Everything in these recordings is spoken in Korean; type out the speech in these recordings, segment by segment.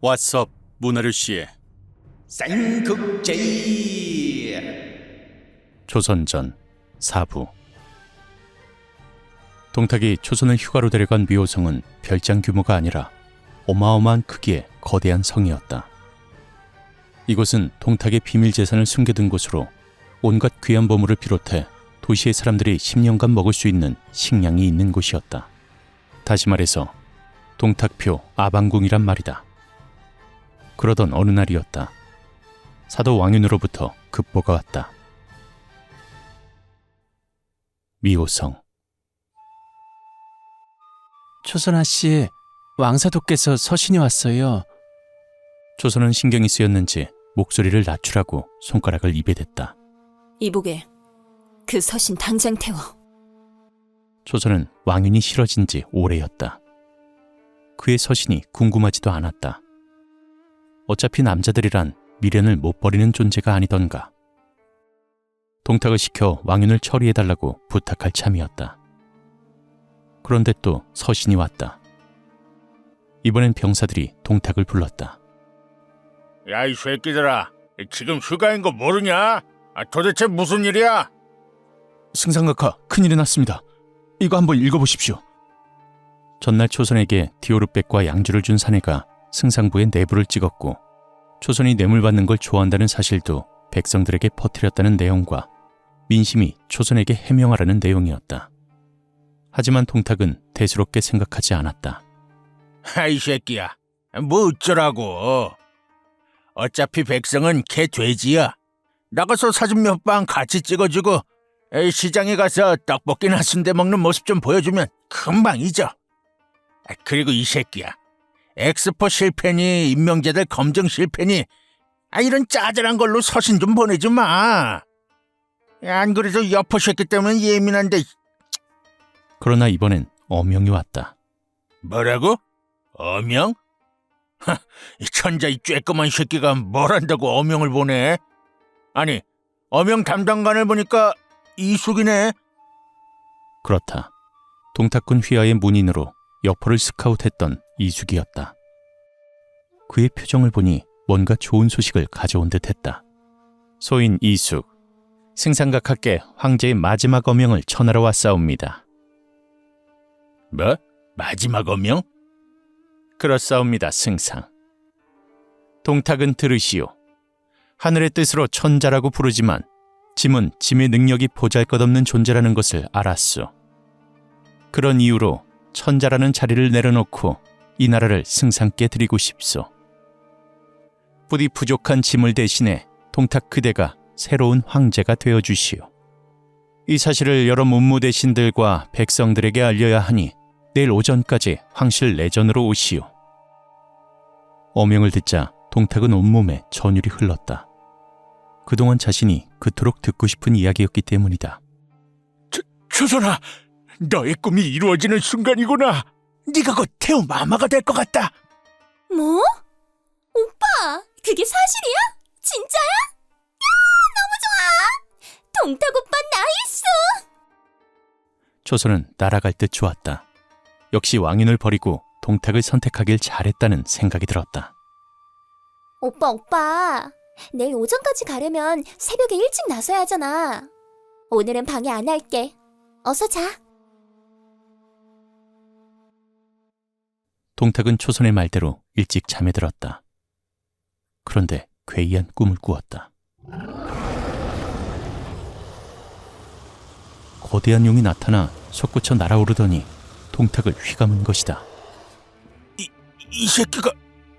왓썹 문하류씨의 쌍국제이 조선전 4부. 동탁이 조선을 휴가로 데려간 미호성은 별장 규모가 아니라 어마어마한 크기의 거대한 성이었다. 이곳은 동탁의 비밀 재산을 숨겨둔 곳으로 온갖 귀한 보물을 비롯해 도시의 사람들이 10년간 먹을 수 있는 식량이 있는 곳이었다. 다시 말해서 동탁표 아방궁이란 말이다. 그러던 어느 날이었다. 사도 왕윤으로부터 급보가 왔다. 미호성. 초선아씨, 왕사도께서 서신이 왔어요. 조선은 신경이 쓰였는지 목소리를 낮추라고 손가락을 입에 댔다. 이보게, 그 서신 당장 태워. 조선은 왕윤이 싫어진 지 오래였다. 그의 서신이 궁금하지도 않았다. 어차피 남자들이란 미련을 못 버리는 존재가 아니던가. 동탁을 시켜 왕윤을 처리해달라고 부탁할 참이었다. 그런데 또 서신이 왔다. 이번엔 병사들이 동탁을 불렀다. 야, 이 새끼들아, 지금 휴가인 거 모르냐? 도대체 무슨 일이야? 승상각하, 큰일이 났습니다. 이거 한번 읽어보십시오. 전날 초선에게 디오르백과 양주를 준 사내가 승상부의 내부를 찍었고 초선이 뇌물 받는 걸 좋아한다는 사실도 백성들에게 퍼뜨렸다는 내용과 민심이 초선에게 해명하라는 내용이었다. 하지만 동탁은 대수롭게 생각하지 않았다. 이 새끼야, 뭐 어쩌라고. 어차피 백성은 개 돼지야. 나가서 사진 몇 방 같이 찍어주고 시장에 가서 떡볶이나 순대 먹는 모습 좀 보여주면 금방 잊어. 그리고 이 새끼야, 엑스포 실패니 임명제들 검증 실패니 이런 짜잘한 걸로 서신 좀 보내지 마. 안 그래도 여포 새끼 때문에 예민한데. 그러나 이번엔 어명이 왔다. 뭐라고? 어명? 이 천자 이 쬐끄만 새끼가 뭘 한다고 어명을 보내? 아니, 어명 담당관을 보니까 이숙이네. 그렇다. 동탁군 휘하의 문인으로 여포를 스카웃했던 이숙이었다. 그의 표정을 보니 뭔가 좋은 소식을 가져온 듯했다. 소인 이숙, 승상각하께 황제의 마지막 어명을 전하러 왔사옵니다. 뭐? 마지막 어명? 그렇사옵니다, 승상. 동탁은 들으시오. 하늘의 뜻으로 천자라고 부르지만 짐은 짐의 능력이 보잘것없는 존재라는 것을 알았소. 그런 이유로 천자라는 자리를 내려놓고 이 나라를 승상께 드리고 싶소. 부디 부족한 짐을 대신해 동탁 그대가 새로운 황제가 되어주시오. 이 사실을 여러 문무 대신들과 백성들에게 알려야 하니 내일 오전까지 황실 내전으로 오시오. 어명을 듣자 동탁은 온몸에 전율이 흘렀다. 그동안 자신이 그토록 듣고 싶은 이야기였기 때문이다. 초선아, 너의 꿈이 이루어지는 순간이구나. 네가 곧 태우 마마가 될 것 같다. 뭐? 오빠, 그게 사실이야? 진짜야? 야, 너무 좋아! 동탁 오빠 나이스! 조선은 날아갈 듯 좋았다. 역시 왕윤을 버리고 동탁을 선택하길 잘했다는 생각이 들었다. 오빠, 내일 오전까지 가려면 새벽에 일찍 나서야 하잖아. 오늘은 방해 안 할게. 어서 자. 동탁은 초선의 말대로 일찍 잠에 들었다. 그런데 괴이한 꿈을 꾸었다. 거대한 용이 나타나 솟구쳐 날아오르더니 동탁을 휘감은 것이다. 이 새끼가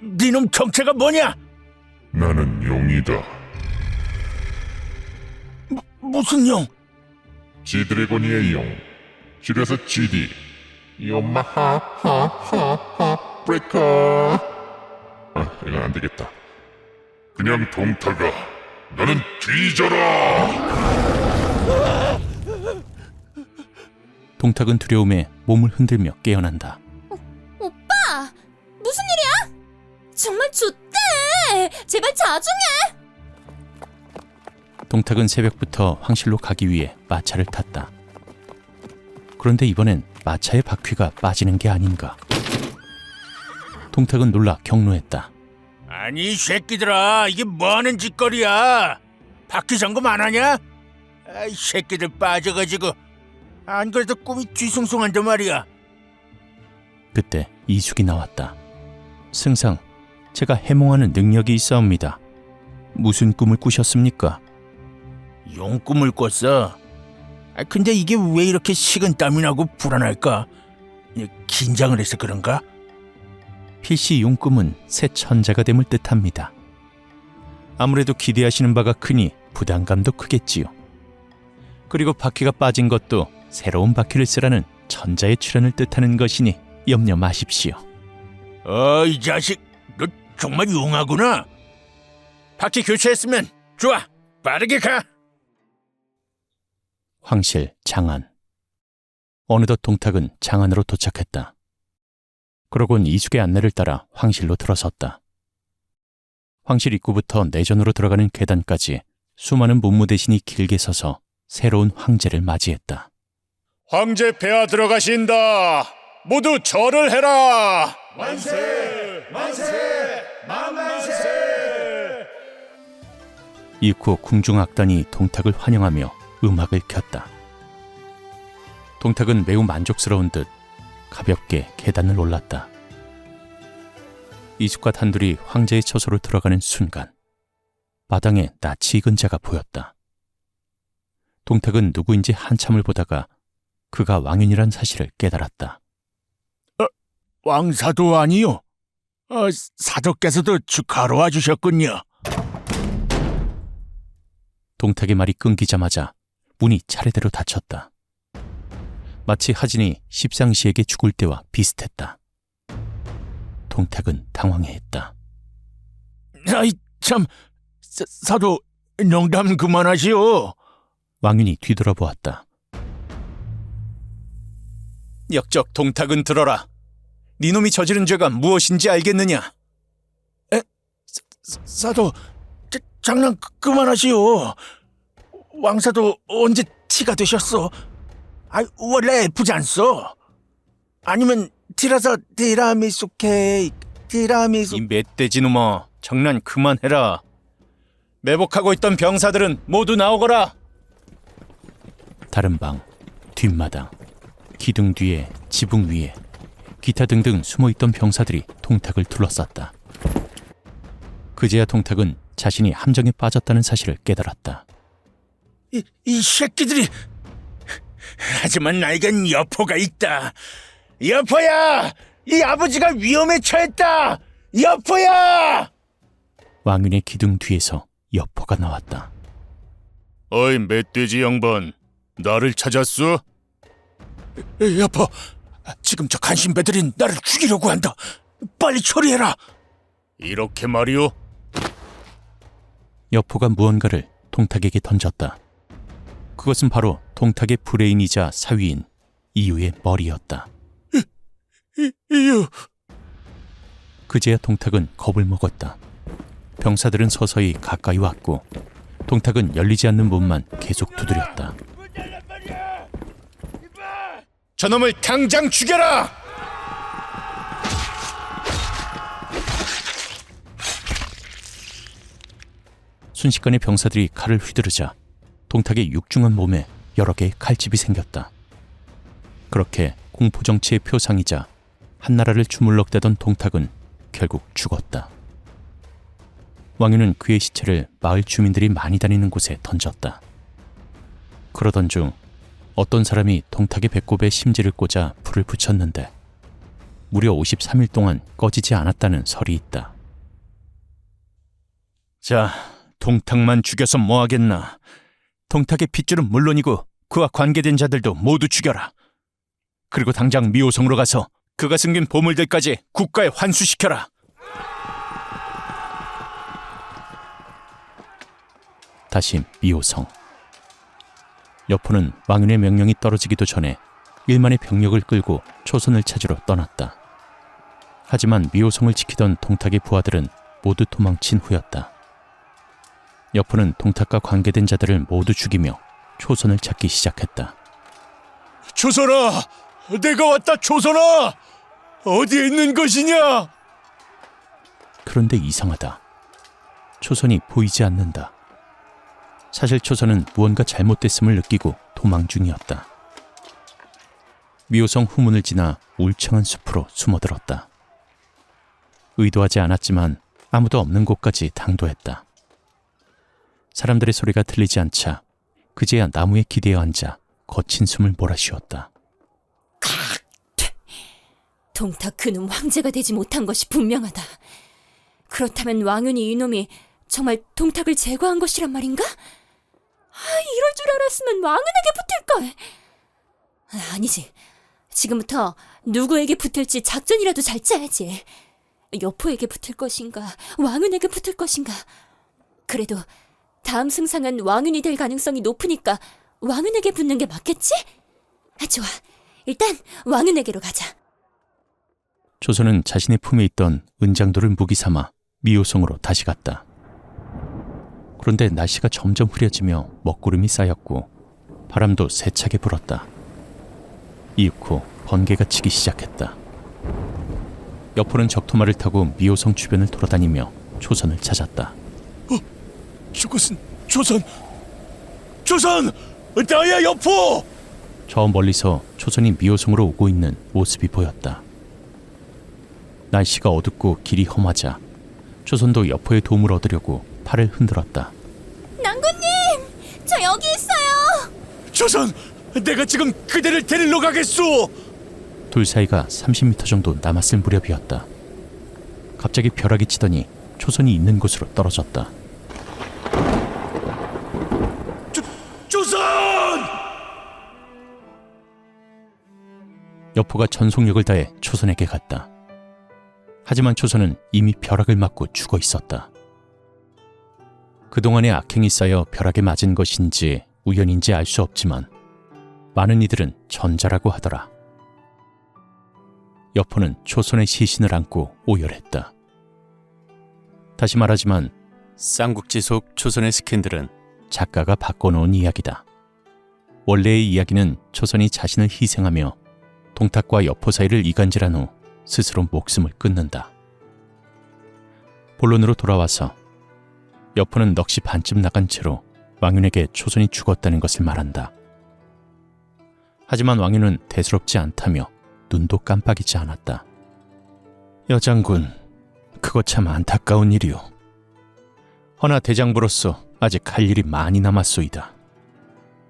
네놈 정체가 뭐냐? 나는 용이다. 무슨 용? 지드래곤이의 용. 줄여서 GD. 요마하하하하 브레이커. 이건 안 되겠다. 그냥 동탁아, 너는 뒤져라. 동탁은 두려움에 몸을 흔들며 깨어난다. 오빠, 무슨 일이야? 정말 좋대. 제발 자중해. 동탁은 새벽부터 황실로 가기 위해 마차를 탔다. 그런데 이번엔 마차의 바퀴가 빠지는 게 아닌가. 동탁은 놀라 경로했다. 아니 이 새끼들아, 이게 뭐하는 짓거리야? 바퀴 점검 안 하냐? 이 새끼들 빠져가지고 안 그래도 꿈이 뒤숭숭한데 말이야. 그때 이숙이 나왔다. 승상, 제가 해몽하는 능력이 있사옵니다. 무슨 꿈을 꾸셨습니까? 용꿈을 꿨어. 근데 이게 왜 이렇게 식은땀이 나고 불안할까? 긴장을 해서 그런가? 필시 용꿈은 새 천자가 됨을 뜻합니다. 아무래도 기대하시는 바가 크니 부담감도 크겠지요. 그리고 바퀴가 빠진 것도 새로운 바퀴를 쓰라는 천자의 출현을 뜻하는 것이니 염려 마십시오. 이 자식, 너 정말 용하구나. 바퀴 교체했으면 좋아, 빠르게 가. 황실, 장안. 어느덧 동탁은 장안으로 도착했다. 그러곤 이숙의 안내를 따라 황실로 들어섰다. 황실 입구부터 내전으로 들어가는 계단까지 수많은 문무대신이 길게 서서 새로운 황제를 맞이했다. 황제 폐하 들어가신다. 모두 절을 해라. 만세! 만세! 만만세! 이후 궁중악단이 동탁을 환영하며 음악을 켰다. 동탁은 매우 만족스러운 듯 가볍게 계단을 올랐다. 이숙과 단둘이 황제의 처소로 들어가는 순간 마당에 낯이 익은 자가 보였다. 동탁은 누구인지 한참을 보다가 그가 왕윤이란 사실을 깨달았다. 왕사도 아니요. 사도께서도 축하하러 와주셨군요. 동탁의 말이 끊기자마자 문이 차례대로 닫혔다. 마치 하진이 십상시에게 죽을 때와 비슷했다. 동탁은 당황해했다. 아이 참, 사도 농담 그만하시오. 왕윤이 뒤돌아보았다. 역적 동탁은 들어라. 네 놈이 저지른 죄가 무엇인지 알겠느냐? 사도, 장난 그만하시오. 왕사도 언제 티가 되셨소? 원래 예쁘지 않소? 아니면 티라미수 케이크, 이 멧돼지 놈아, 장난 그만해라. 매복하고 있던 병사들은 모두 나오거라. 다른 방, 뒷마당, 기둥 뒤에, 지붕 위에 기타 등등 숨어있던 병사들이 동탁을 둘러쌌다. 그제야 동탁은 자신이 함정에 빠졌다는 사실을 깨달았다. 이 새끼들이. 하지만 나에겐 여포가 있다. 여포야! 이 아버지가 위험에 처했다! 여포야! 왕윤의 기둥 뒤에서 여포가 나왔다. 어이 멧돼지 양반, 나를 찾았어? 여포, 지금 저 간신배들이 나를 죽이려고 한다. 빨리 처리해라. 이렇게 말이오? 여포가 무언가를 동탁에게 던졌다. 그것은 바로 동탁의 브레인이자 사위인 이유의 머리였다. 이유. 그제야 동탁은 겁을 먹었다. 병사들은 서서히 가까이 왔고 동탁은 열리지 않는 문만 계속 두드렸다. 저놈을 당장 죽여라! 순식간에 병사들이 칼을 휘두르자 동탁의 육중한 몸에 여러 개의 칼집이 생겼다. 그렇게 공포정치의 표상이자 한나라를 주물럭대던 동탁은 결국 죽었다. 왕윤은 그의 시체를 마을 주민들이 많이 다니는 곳에 던졌다. 그러던 중 어떤 사람이 동탁의 배꼽에 심지를 꽂아 불을 붙였는데 무려 53일 동안 꺼지지 않았다는 설이 있다. 자, 동탁만 죽여서 뭐하겠나. 동탁의 핏줄은 물론이고 그와 관계된 자들도 모두 죽여라. 그리고 당장 미호성으로 가서 그가 숨긴 보물들까지 국가에 환수시켜라. 다시 미호성. 여포는 왕윤의 명령이 떨어지기도 전에 일만의 병력을 끌고 초선을 찾으러 떠났다. 하지만 미호성을 지키던 동탁의 부하들은 모두 도망친 후였다. 여포는 동탁과 관계된 자들을 모두 죽이며 초선을 찾기 시작했다. 조선아! 내가 왔다, 조선아! 어디에 있는 것이냐? 그런데 이상하다. 초선이 보이지 않는다. 사실 초선은 무언가 잘못됐음을 느끼고 도망 중이었다. 미호성 후문을 지나 울창한 숲으로 숨어들었다. 의도하지 않았지만 아무도 없는 곳까지 당도했다. 사람들의 소리가 들리지 않자 그제야 나무에 기대어 앉아 거친 숨을 몰아쉬었다. 동탁 그놈 황제가 되지 못한 것이 분명하다. 그렇다면 왕윤이 이놈이 정말 동탁을 제거한 것이란 말인가? 이럴 줄 알았으면 왕윤에게 붙을걸. 아니지. 지금부터 누구에게 붙을지 작전이라도 잘 짜야지. 여포에게 붙을 것인가, 왕윤에게 붙을 것인가. 그래도 다음 승상은 왕윤이 될 가능성이 높으니까 왕윤에게 붙는 게 맞겠지? 좋아. 일단 왕윤에게로 가자. 조선은 자신의 품에 있던 은장도를 무기 삼아 미호성으로 다시 갔다. 그런데 날씨가 점점 흐려지며 먹구름이 쌓였고 바람도 세차게 불었다. 이윽고 번개가 치기 시작했다. 여포는 적토마를 타고 미호성 주변을 돌아다니며 조선을 찾았다. 이것은 조선! 나야 여포! 저 멀리서 조선이 미호성으로 오고 있는 모습이 보였다. 날씨가 어둡고 길이 험하자 조선도 여포의 도움을 얻으려고 팔을 흔들었다. 낭군님! 저 여기 있어요! 조선! 내가 지금 그대를 데리러 가겠소! 둘 사이가 30m 정도 남았을 무렵이었다. 갑자기 벼락이 치더니 초선이 있는 곳으로 떨어졌다. 조선! 여포가 전속력을 다해 초선에게 갔다. 하지만 초선은 이미 벼락을 맞고 죽어 있었다. 그동안의 악행이 쌓여 벼락에 맞은 것인지 우연인지 알 수 없지만 많은 이들은 전자라고 하더라. 여포는 초선의 시신을 안고 오열했다. 다시 말하지만 쌍국지 속 초선의 스캔들은 작가가 바꿔놓은 이야기다. 원래의 이야기는 초선이 자신을 희생하며 동탁과 여포 사이를 이간질한 후 스스로 목숨을 끊는다. 본론으로 돌아와서 여포는 넋이 반쯤 나간 채로 왕윤에게 초선이 죽었다는 것을 말한다. 하지만 왕윤은 대수롭지 않다며 눈도 깜빡이지 않았다. 여장군, 그거 참 안타까운 일이오. 허나 대장부로서 아직 할 일이 많이 남았소이다.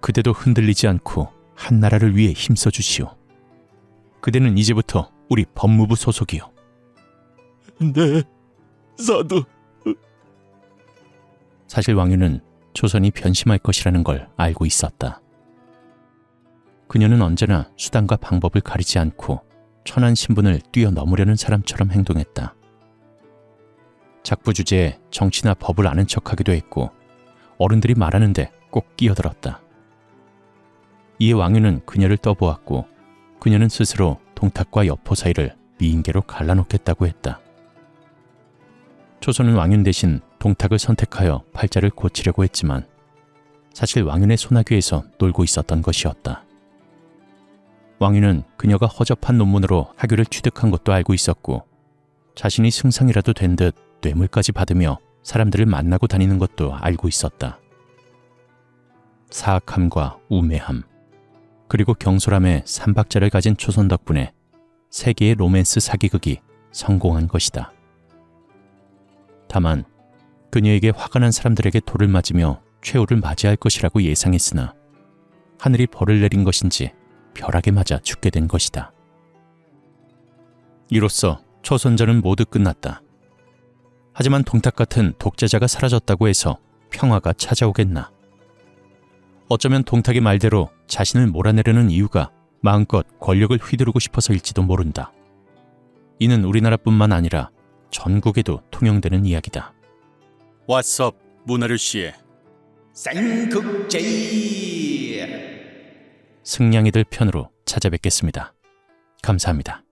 그대도 흔들리지 않고 한나라를 위해 힘써주시오. 그대는 이제부터 우리 법무부 소속이오. 네, 사도. 사실 왕윤은 조선이 변심할 것이라는 걸 알고 있었다. 그녀는 언제나 수단과 방법을 가리지 않고 천한 신분을 뛰어넘으려는 사람처럼 행동했다. 작부 주제에 정치나 법을 아는 척하기도 했고 어른들이 말하는데 꼭 끼어들었다. 이에 왕윤은 그녀를 떠보았고 그녀는 스스로 동탁과 여포 사이를 미인계로 갈라놓겠다고 했다. 조선은 왕윤 대신 동탁을 선택하여 팔자를 고치려고 했지만 사실 왕윤의 소나귀에서 놀고 있었던 것이었다. 왕윤은 그녀가 허접한 논문으로 학위를 취득한 것도 알고 있었고 자신이 승상이라도 된 듯 뇌물까지 받으며 사람들을 만나고 다니는 것도 알고 있었다. 사악함과 우매함, 그리고 경솔함의 삼박자를 가진 초선 덕분에 세계의 로맨스 사기극이 성공한 것이다. 다만 그녀에게 화가 난 사람들에게 돌을 맞으며 최후를 맞이할 것이라고 예상했으나 하늘이 벌을 내린 것인지 벼락에 맞아 죽게 된 것이다. 이로써 초선전은 모두 끝났다. 하지만 동탁 같은 독재자가 사라졌다고 해서 평화가 찾아오겠나. 어쩌면 동탁의 말대로 자신을 몰아내려는 이유가 마음껏 권력을 휘두르고 싶어서일지도 모른다. 이는 우리나라뿐만 아니라 전국에도 통용되는 이야기다. 왓썹 문화를 씨의 쌍국제이 승냥이들 편으로 찾아뵙겠습니다. 감사합니다.